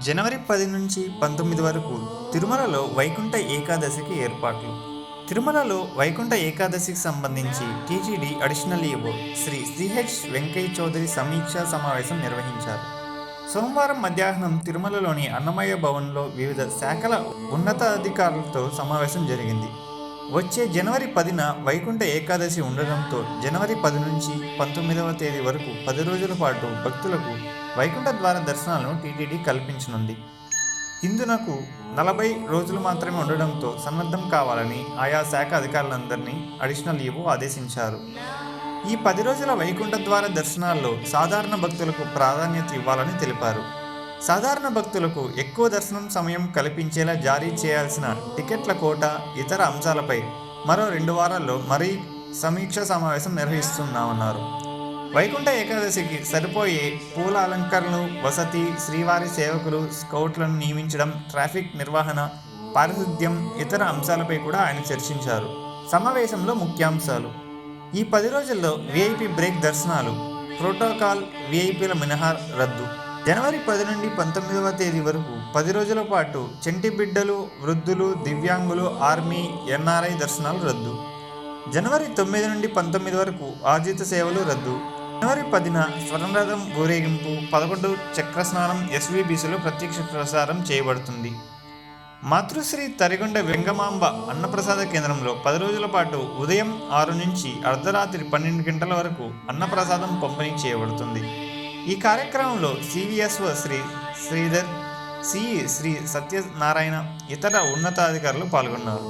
జనవరి 10 నుంచి 19 వరకు తిరుమలలో వైకుంఠ ఏకాదశికి ఏర్పాట్లు. తిరుమలలో వైకుంఠ ఏకాదశికి సంబంధించి TTD additional EO Shri CH Venkaiah Chowdary సమీక్షా సమావేశం నిర్వహించారు. సోమవారం మధ్యాహ్నం తిరుమలలోని అన్నమయ్య భవన్లో వివిధ శాఖల ఉన్నతాధికారులతో సమావేశం జరిగింది. వచ్చే జనవరి 10న వైకుంఠ ఏకాదశి ఉండడంతో జనవరి 10 నుంచి 19వ తేదీ వరకు 10 రోజుల పాటు భక్తులకు వైకుంఠ ద్వార దర్శనాలను టీటీడీ కల్పించనుంది. ఇందునకు 40 రోజులు మాత్రమే ఉండడంతో సన్నద్ధం కావాలని ఆయా శాఖ అధికారులందరినీ అడిషనల్ ఈవో ఆదేశించారు. ఈ 10 రోజుల వైకుంఠ ద్వార దర్శనాల్లో సాధారణ భక్తులకు ప్రాధాన్యత ఇవ్వాలని తెలిపారు. సాధారణ భక్తులకు ఎక్కువ దర్శనం సమయం కల్పించేలా జారీ చేయాల్సిన టికెట్ల కోటా, ఇతర అంశాలపై మరో 2 వారాల్లో మరీ సమీక్షా సమావేశం నిర్వహిస్తున్నామన్నారు. వైకుంఠ ఏకాదశికి సరిపోయే పూల అలంకరణలు, వసతి, శ్రీవారి సేవకులు, స్కౌట్లను నియమించడం, ట్రాఫిక్ నిర్వహణ, పారిశుద్ధ్యం, ఇతర అంశాలపై కూడా ఆయన చర్చించారు. సమావేశంలో ముఖ్యాంశాలు: ఈ 10 రోజుల్లో వీఐపీ బ్రేక్ దర్శనాలు, ప్రోటోకాల్ వీఐపీల మినహా రద్దు. జనవరి 10 నుండి 19వ తేదీ వరకు 10 రోజుల పాటు చంటి బిడ్డలు, వృద్ధులు, దివ్యాంగులు, ఆర్మీ, ఎన్ఆర్ఐ దర్శనాలు రద్దు. జనవరి 9 నుండి 19 వరకు ఆర్జిత సేవలు రద్దు. జనవరి 10న స్వర్ణరథం ఊరేగింపు, 11 చక్రస్నానం ఎస్వీబీసీలో ప్రత్యక్ష ప్రసారం చేయబడుతుంది. మాతృశ్రీ తరిగొండ వెంగమాంబ అన్నప్రసాద కేంద్రంలో 10 రోజుల పాటు ఉదయం 6 నుంచి అర్ధరాత్రి 12 గంటల వరకు అన్నప్రసాదం పంపిణీ చేయబడుతుంది. ఈ కార్యక్రమంలో సివిఎస్ఓ శ్రీ శ్రీధర్, సిఈ శ్రీ సత్యనారాయణ, ఇతర ఉన్నతాధికారులు పాల్గొన్నారు.